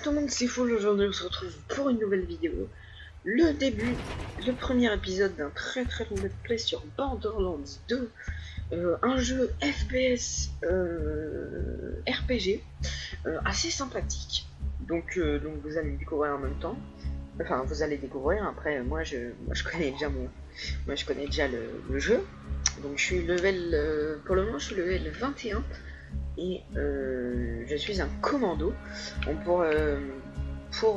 tout le monde, c'est Full. Aujourd'hui on se retrouve pour une nouvelle vidéo. Le début, le premier épisode d'un très long let's play sur Borderlands 2. Un jeu FPS RPG assez sympathique. Donc vous allez le découvrir en même temps. Enfin vous allez découvrir, après moi je connais déjà je connais déjà le jeu. Donc je suis level, pour le moment je suis level 21. Et je suis un commando. Donc pour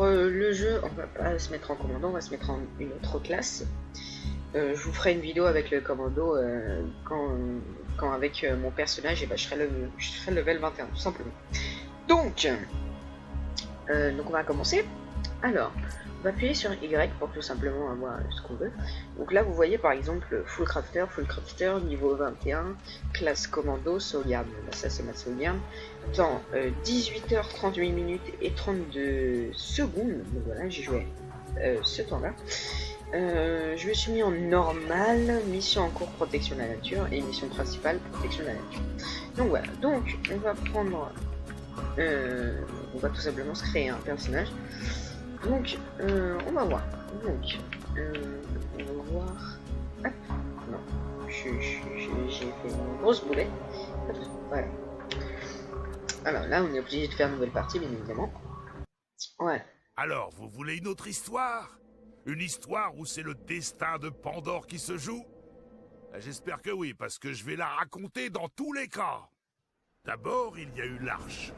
le jeu, on va pas se mettre en commando, on va se mettre en une autre classe. Je vous ferai une vidéo avec le commando quand avec mon personnage, et ben, je serai level 21 tout simplement. Donc on va commencer. Alors, on va appuyer sur Y pour tout simplement avoir ce qu'on veut. Donc là, vous voyez par exemple Full Crafter, niveau 21, classe commando, sauvegarde. Bah, ça, c'est ma sauvegarde. Temps 18h38 minutes et 32 secondes. Donc voilà, j'ai joué ce temps-là. Je me suis mis en normal, mission en cours protection de la nature et mission principale protection de la nature. Donc voilà, donc on va prendre, on va tout simplement se créer un personnage. Donc, on va voir. Donc, on va voir. Hop, non, j'ai fait une grosse boulette. Hop, voilà. Alors là, on est obligé de faire une nouvelle partie, bien évidemment. Ouais. Alors, vous voulez une autre histoire? Une histoire où c'est le destin de Pandore qui se joue? J'espère que oui, parce que je vais la raconter dans tous les cas. D'abord, il y a eu l'Arche,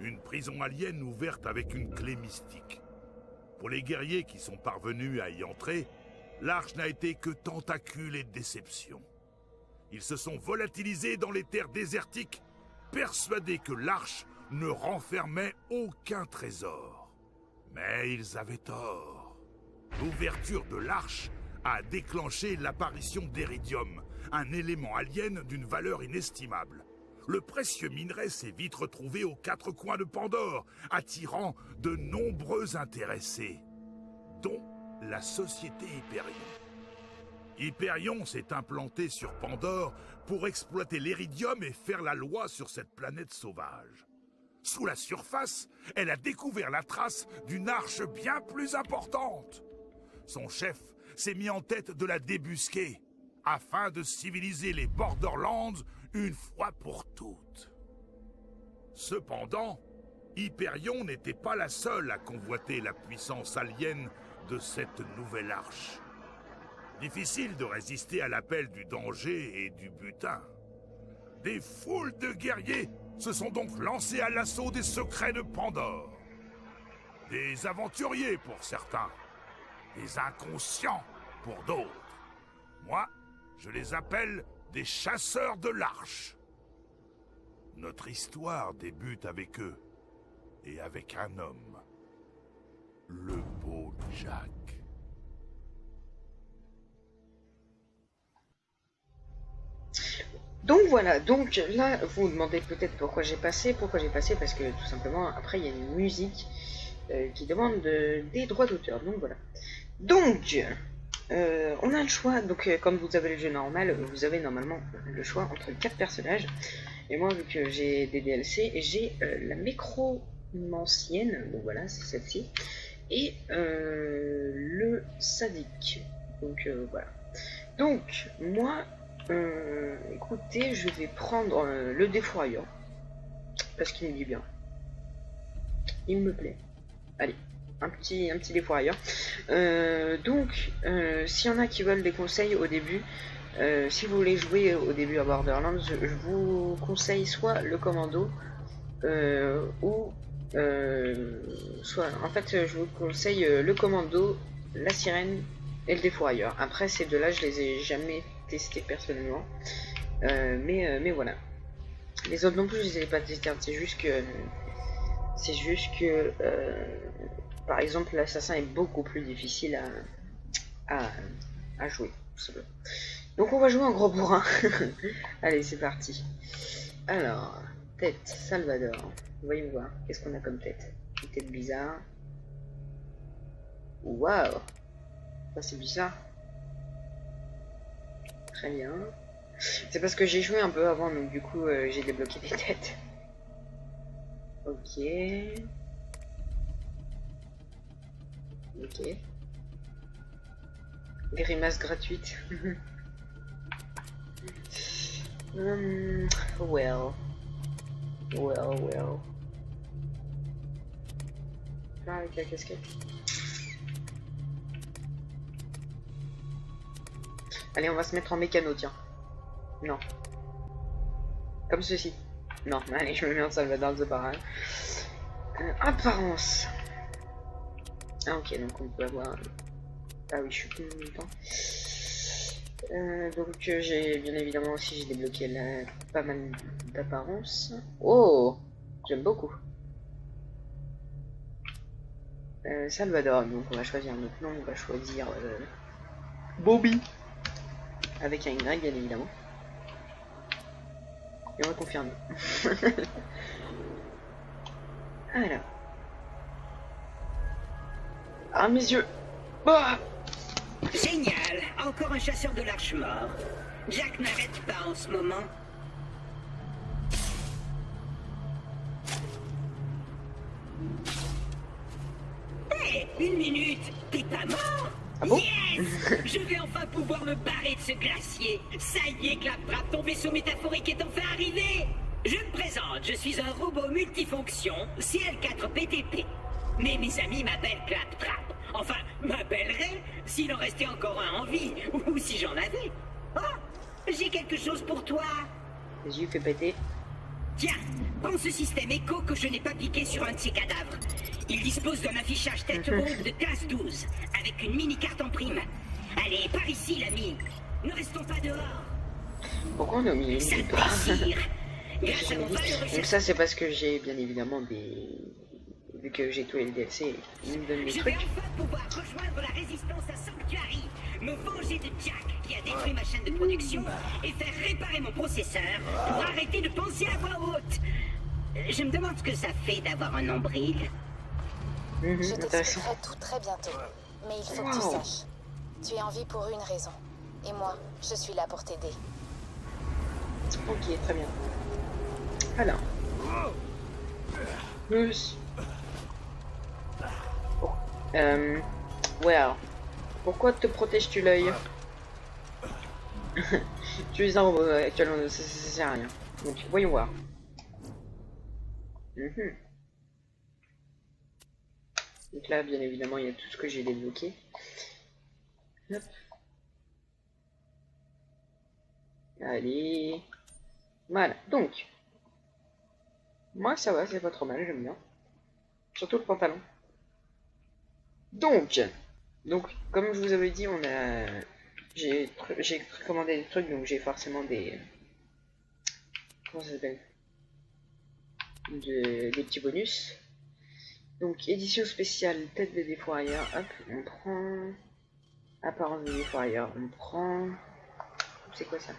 une prison alien ouverte avec une clé mystique. Pour les guerriers qui sont parvenus à y entrer, l'Arche n'a été que tentacules et déception. Ils se sont volatilisés dans les terres désertiques, persuadés que l'Arche ne renfermait aucun trésor. Mais ils avaient tort. L'ouverture de l'Arche a déclenché l'apparition d'Eridium, un élément alien d'une valeur inestimable. Le précieux minerai s'est vite retrouvé aux quatre coins de Pandore, attirant de nombreux intéressés, dont la société Hyperion. Hyperion s'est implanté sur Pandore pour exploiter l'Eridium et faire la loi sur cette planète sauvage. Sous la surface, elle a découvert la trace d'une arche bien plus importante. Son chef s'est mis en tête de la débusquer, afin de civiliser les Borderlands une fois pour toutes. Cependant, Hyperion n'était pas la seule à convoiter la puissance alien de cette nouvelle arche. Difficile de résister à l'appel du danger et du butin. Des foules de guerriers se sont donc lancés à l'assaut des secrets de Pandore. Des aventuriers pour certains, des inconscients pour d'autres. Moi, je les appelle des chasseurs de l'Arche. Notre histoire débute avec eux, et avec un homme, le beau Jack. Donc voilà, donc là, vous vous demandez peut-être pourquoi j'ai passé, parce que tout simplement, après, il y a une musique qui demande des droits d'auteur, donc voilà. Donc, on a le choix, donc comme vous avez le jeu normal, vous avez normalement le choix entre 4 personnages. Et moi, vu que j'ai des DLC, j'ai la Mécromancienne, donc voilà, c'est celle-ci, et le Sadique. Donc voilà. Donc, moi, écoutez, je vais prendre le Défourailleur, parce qu'il me dit bien. Il me plaît. Allez. Un petit défourailleur. Donc, s'il y en a qui veulent des conseils au début, si vous voulez jouer au début à Borderlands, je vous conseille soit le commando, ou soit, en fait, je vous conseille le commando, la sirène et le défourailleur. Après, ces deux-là, je les ai jamais testés personnellement, mais voilà. Les autres non plus, je les ai pas testés. C'est juste que par exemple, l'assassin est beaucoup plus difficile à jouer. Donc on va jouer en gros bourrin. Allez, c'est parti. Alors, tête, Salvador. Voyons voir, qu'est-ce qu'on a comme tête? Une tête bizarre. Waouh! Ça c'est bizarre. Très bien. C'est parce que j'ai joué un peu avant, donc du coup j'ai débloqué des têtes. Ok. Ok. Grimace gratuite. Well. Là, avec la casquette. Allez, on va se mettre en mécano, tiens. Non. Comme ceci. Non, allez, je me mets en Salvador de Bahreïn. Apparence. Ah, ok, donc on peut avoir... Ah oui, je suis plus longtemps. Donc j'ai bien évidemment aussi j'ai débloqué là pas mal d'apparence. Oh, j'aime beaucoup. Salvador, donc on va choisir notre nom, on va choisir Bobby avec un Y bien évidemment. Et on va confirmer. Alors. Ah mes yeux. Bah Génial! Encore un chasseur de l'Arche mort. Jack n'arrête pas en ce moment. Hé! Une minute! T'es pas mort? Ah bon? Yes! Je vais enfin pouvoir me barrer de ce glacier. Ça y est, Claptrap, ton vaisseau métaphorique est enfin arrivé! Je me présente, je suis un robot multifonction CL4PTP. Mais mes amis m'appellent Claptrap. Enfin, m'appellerait s'il en restait encore un en vie, ou si j'en avais. Oh, j'ai quelque chose pour toi. Les yeux fait péter. Tiens, prends ce système écho que je n'ai pas piqué sur un de ces cadavres. Il dispose d'un affichage tête ronde de classe 12, avec une mini-carte en prime. Allez, par ici, l'ami. Ne restons pas dehors. Pourquoi on est au milieu Ça du te bar? désire. Grâce à mon valeureux Donc ça c'est parce que j'ai bien évidemment des... Vu que j'ai tout les DLC, il me donne des je vais trucs. enfin pouvoir rejoindre la résistance à Sanctuary, me venger de Jack qui a détruit ma chaîne de production et faire réparer mon processeur pour arrêter de penser à voix haute. Je me demande ce que ça fait d'avoir un nombril. Je Intéressant. t'expliquerai tout très bientôt. Mais il faut que tu Wow. saches. Tu es en vie pour une raison. Et moi, je suis là pour t'aider. Ok, très bien. Alors. Plus. Oh. Well. Pourquoi te protèges-tu l'œil? Tu es un robot actuellement, ça sert à rien. Donc, voyons voir. Donc là, bien évidemment, il y a tout ce que j'ai débloqué. Hop. Allez. Voilà, donc. Moi, ça va, c'est pas trop mal, j'aime bien. Surtout le pantalon. Donc, comme je vous avais dit, on a... J'ai commandé des trucs, donc j'ai forcément des... Comment ça s'appelle? Des petits bonus. Donc, édition spéciale, tête de défourailleur, hop, on prend... Apparence de défourailleur, on prend... C'est quoi ça?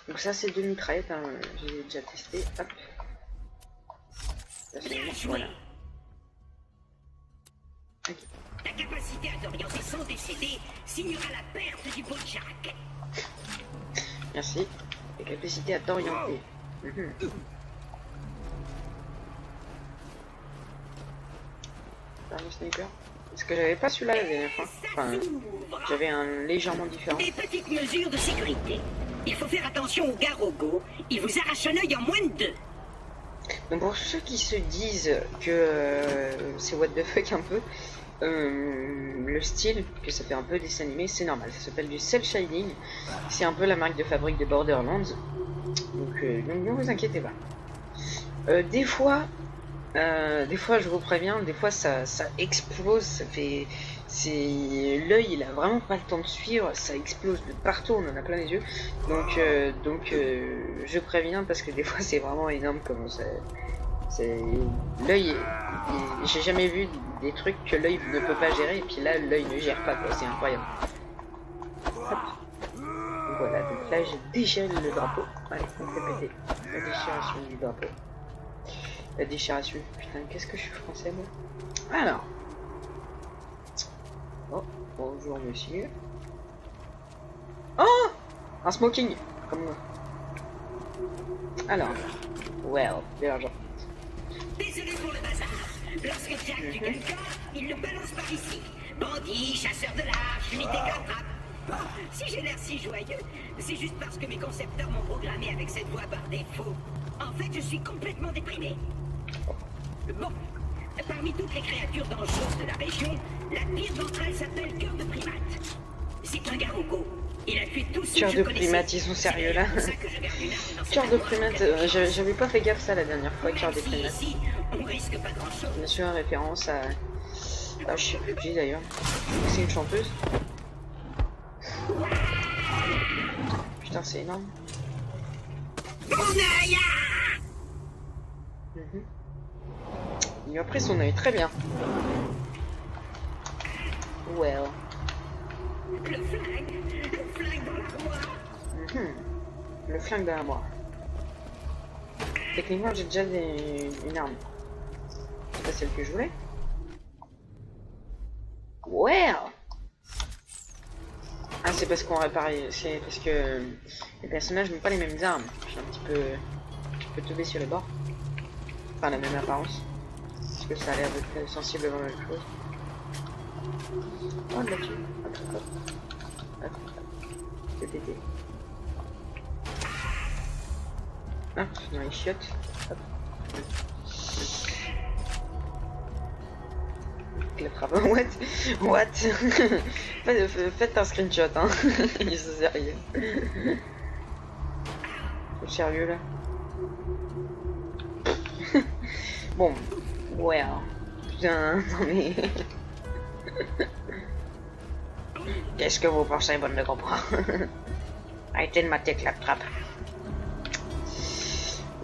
Donc ça c'est deux mitraillettes, hein. J'ai déjà testé, hop. Ça, Bien joué. voilà. Ok. Ta capacité à t'orienter sans décéder signera la perte du beau Jack. Merci. La capacité à t'orienter. Dernier sniper. Parce que j'avais pas celui-là la dernière fois. Enfin, j'avais un légèrement différent. Des petites mesures de sécurité. Il faut faire attention aux garogos. Ils vous arrachent un œil en moins de 2. Donc pour ceux qui se disent que c'est what the fuck un peu, le style, que ça fait un peu dessin animé, c'est normal. Ça s'appelle du cel shading. C'est un peu la marque de fabrique de Borderlands. Donc ne vous inquiétez pas. Des fois, je vous préviens, des fois ça explose, ça fait... L'œil il a vraiment pas le temps de suivre, ça explose de partout, on en a plein les yeux. Donc je préviens parce que des fois c'est vraiment énorme comment ça... L'œil, j'ai jamais vu des trucs que l'œil ne peut pas gérer, et puis là l'œil ne gère pas quoi, c'est incroyable. Hop. Voilà, donc là j'ai déchiré le drapeau. Allez, on fait péter la déchiration du drapeau. La déchiration, putain, qu'est-ce que je suis français moi. Alors. Oh, bonjour monsieur. Oh, un smoking, comme moi. Alors, well, de l'argent. Désolé pour le bazar. Lorsque Jack tue quelqu'un, il le balance par ici. Bandit, chasseur de l'arche, unité clap-trap. Bon, si j'ai l'air si joyeux, c'est juste parce que mes concepteurs m'ont programmé avec cette voix par défaut. En fait, je suis complètement déprimé. Bon, parmi toutes les créatures dangereuses de la région, la pire d'entre elles s'appelle Cœur de Primate. C'est un garogo. Il a tué tous ceux Cœur que de je connaissais. Primate, ils sont sérieux là. C'est pour ça que je garde une arme dans cette Cœur de armoire, Primate, quelque chose. j'avais pas fait gaffe ça la dernière fois, Cœur de Même si Primate. ici, on risque pas grand-chose. Bien sûr, référence à... Ah, je sais plus qui d'ailleurs. C'est une chanteuse. Putain, c'est énorme. Mon œil! Il lui a pris son œil, très bien. Well. Le flingue dans l'armoire. Le flingue derrière moi. Techniquement, j'ai déjà une arme. C'est pas celle que je voulais. Well. Ah, c'est parce qu'on répare. C'est parce que les personnages n'ont pas les mêmes armes. Je suis un petit peu tombé sur les bords. Enfin, la même apparence. Parce que ça a l'air d'être sensiblement la même chose. Oh, de la thune. Hop, hop, hop. Hop, hop. C'est pété. Ah, dans les chiottes. Hop. La frappe. What? Faites un screenshot, hein. Ils sont sérieux. C'est sérieux là. Bon. Ouais. Putain, non mais. Qu'est-ce que vous pensez, bonne de comprendre? Arrêtez de mater clap-trap.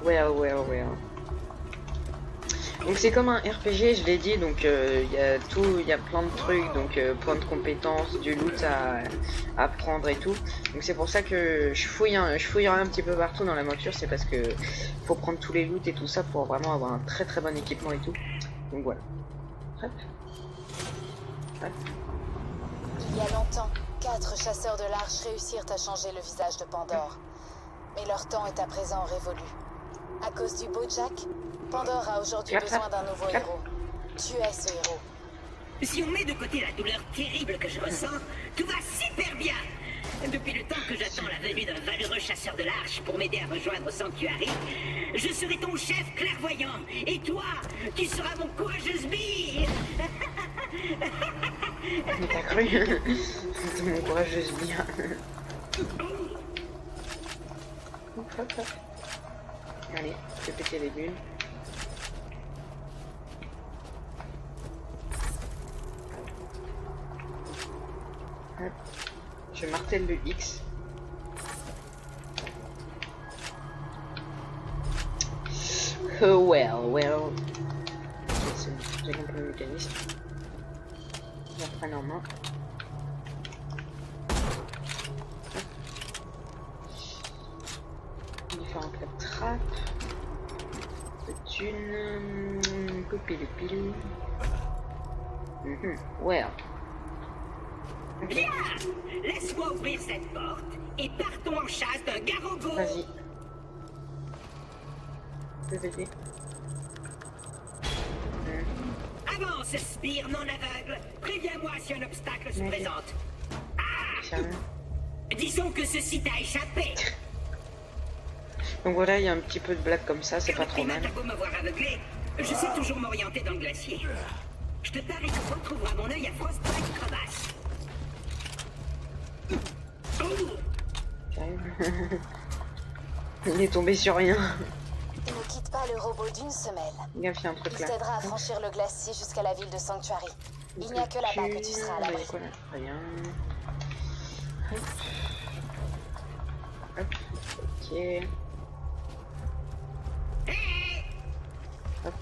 Well. Donc c'est comme un RPG, je l'ai dit, donc il y a plein de trucs, donc points de compétences, du loot à prendre et tout. Donc c'est pour ça que je fouillerai un petit peu partout dans l'aventure, c'est parce que faut prendre tous les loots et tout ça pour vraiment avoir un très très bon équipement et tout. Donc voilà. Hop. Hop. Il y a longtemps, 4 chasseurs de l'arche réussirent à changer le visage de Pandore. Mais leur temps est à présent révolu. À cause du beau Jack, Pandore a aujourd'hui besoin d'un nouveau héros. Tu es ce héros. Si on met de côté la douleur terrible que je ressens, tout va super bien. Depuis le temps que j'attends la venue d'un valeureux chasseur de l'arche pour m'aider à rejoindre Sanctuary, je serai ton chef clairvoyant. Et toi, tu seras mon courageux sbire. Mais t'as cru? C'est mon courageux sbire. Hop. Allez, je vais péter les bulles. Hop. Je martèle le X. Well. J'ai compris le mécanisme. Je vais reprendre en main. Différents clap-trap. De thunes. Copier les piles. Well. Okay. Bien. Laisse-moi ouvrir cette porte et partons en chasse d'un garogo. Vas-y. VVD. Avance, sbire non aveugle. Préviens-moi si un obstacle se présente. Disons que ceci t'a échappé. Donc voilà, il y a un petit peu de blague comme ça, c'est pas trop mal. T'as beau m'avoir aveuglé, je sais toujours m'orienter dans le glacier. Je te parie que tu retrouveras mon œil à Frostbite crevasse. Il est tombé sur rien. Ne quitte pas le robot d'une semelle. Gaffe, il y a un truc Il là. t'aidera à franchir le glacier jusqu'à la ville de Sanctuary. Il n'y a que là-bas que tu seras à l'abri. Rien. Hop. Ok. Hop.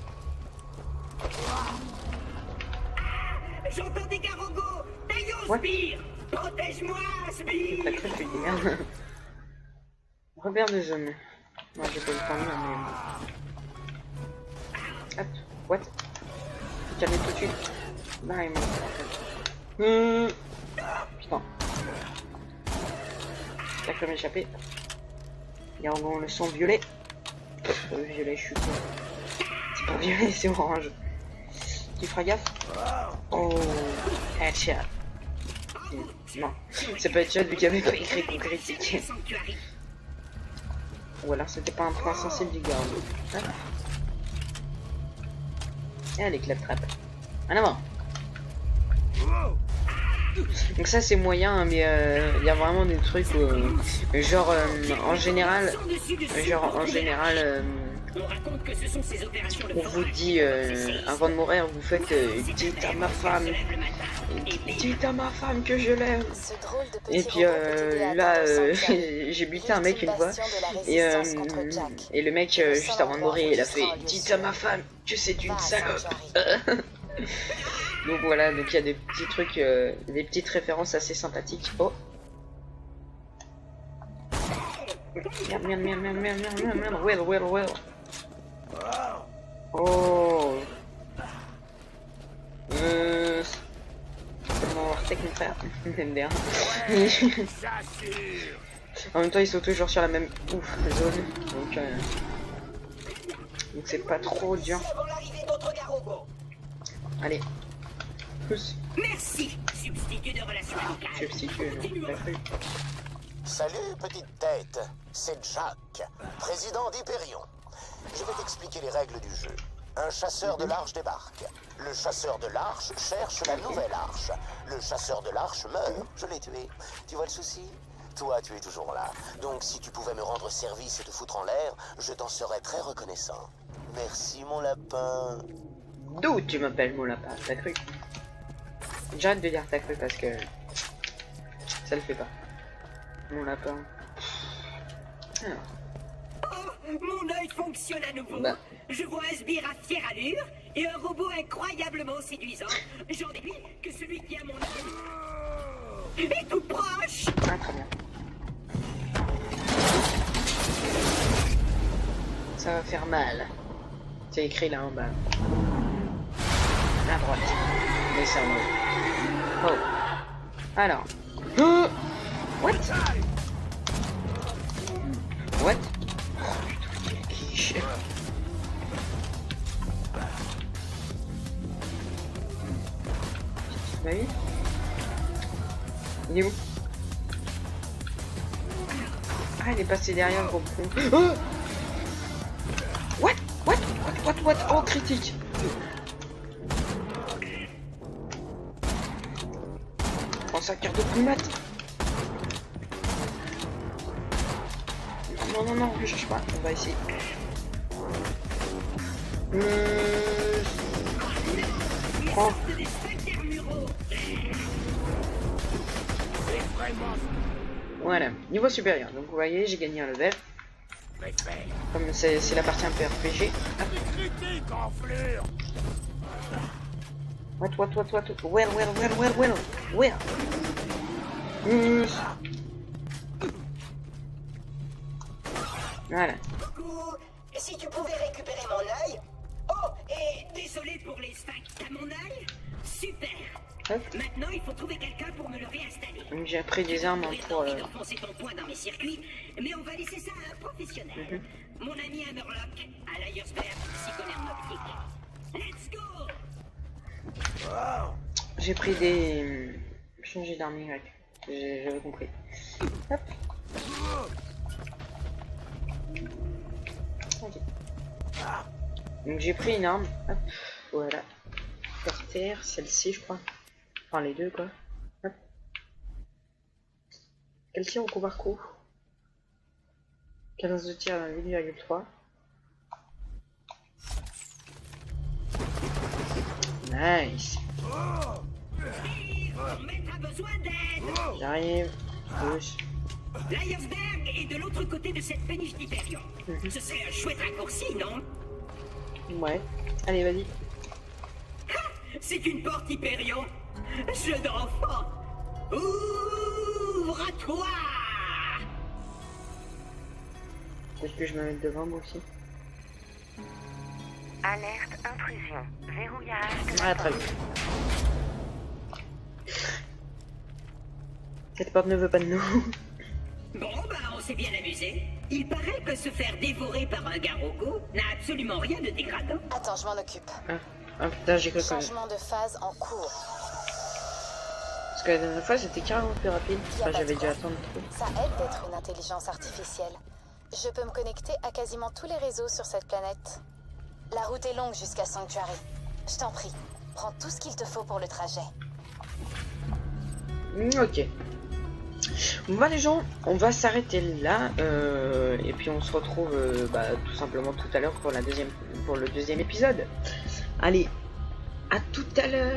J'entends des garogos. Taillons, What? sbire. Protège-moi, sbire. T'as cru que je dis merde. Repère de zone. Non, j'ai pas eu le temps de mais... Hop. What? Calme tout de suite. Là, il m'a... Putain. T'as cru m'échapper. Il y a encore le son violet. Violet, je suis con. C'est pas violet, c'est orange. Tu feras gaffe. Oh, headshot. Non, c'est pas headshot vu qu'il y avait pas écrit qu'on critique. Ou alors c'était pas un point sensible du garde. Hop. Et allez, clap-trap. En avant. Donc ça c'est moyen, mais il y a vraiment des trucs genre en général, on vous dit avant de mourir, vous faites dites à ma femme que je l'aime. Et puis là j'ai buté un mec une fois et le mec juste avant de mourir il a fait dites à ma femme que c'est une salope. Donc voilà, donc il y a des petits trucs, des petites références assez sympathiques. Oh. Merde. Well. Oh. Comment take mon frère. MDR. En même temps, ils sont toujours sur la même zone. Donc c'est pas trop dur. Allez. Plus. Merci, substitut de relations amicales. Substitut, Salut, petite tête. C'est Jack, président d'Hyperion. Je vais t'expliquer les règles du jeu. Un chasseur de l'arche débarque. Le chasseur de l'arche cherche la nouvelle arche. Le chasseur de l'arche meurt. Je l'ai tué. Tu vois le souci? Toi, tu es toujours là. Donc, si tu pouvais me rendre service et te foutre en l'air, je t'en serais très reconnaissant. Merci, mon lapin. D'où tu m'appelles mon lapin? T'as cru? J'arrête de dire t'as cru parce que ça le fait pas. Mon lapin. Alors. Oh, mon œil fonctionne à nouveau. Bah. Je vois un sbire à fière allure et un robot incroyablement séduisant. J'en déduis que celui qui a mon œil est tout proche. Ah, très bien. Ça va faire mal. C'est écrit là en bas. À droite. Les cerveaux. Oh. Alors. What? What? Oh putain, quel quiche. Bah oui. Il est où? Ah, il est passé derrière le gros con. Oh! What? Oh, critique. Prends sa carte de primate. Non, je cherche pas. On va essayer. Prends. Voilà, niveau supérieur. Donc vous voyez, j'ai gagné un level. Comme c'est la partie un peu RPG. What? Well. Voilà. Coucou, si tu pouvais récupérer mon œil. Oh, et désolé pour les spikes à mon œil. Super. Hop. Maintenant, il faut trouver quelqu'un pour me le réinstaller. Donc j'ai appris des armes pour... d'enfoncer ton poing dans mes circuits, mais on va laisser ça à un professionnel. Mon ami Hammerlock, à l'Ayersberg, s'y connaît en optique. Let's go. J'ai pris des... changer d'arme Y. J'avais compris. Hop. Okay. Donc j'ai pris une arme. Hop. Voilà. Par terre, celle-ci je crois. Enfin les deux quoi. Hop. Quel tir au coup par coup? 15 de tir à 8,3. Nice. J'arrive. Push. L'Ayersberg est de l'autre côté de cette péniche d'Hyperion. Ce serait un chouette raccourci, non? Ouais. Allez, vas-y. C'est une porte Hyperion. Jeu d'enfant. Ouvre à toi. Est-ce que je me mets devant moi aussi? Alerte intrusion. Verrouillage de Ah, très bien. Cette porte ne veut pas de nous. Bon, bah, on s'est bien amusé. Il paraît que se faire dévorer par un Garrogo n'a absolument rien de dégradant. Attends, je m'en occupe. Ah putain, j'ai cru quand même. Changement de phase en cours. Parce que la dernière fois, c'était carrément plus rapide. Enfin, j'avais dû attendre trop. Ça aide d'être une intelligence artificielle. Je peux me connecter à quasiment tous les réseaux sur cette planète. La route est longue jusqu'à Sanctuary. Je t'en prie, prends tout ce qu'il te faut pour le trajet. Ok. Bon bah les gens, on va s'arrêter là. Et puis on se retrouve tout simplement tout à l'heure pour le deuxième épisode. Allez, à tout à l'heure.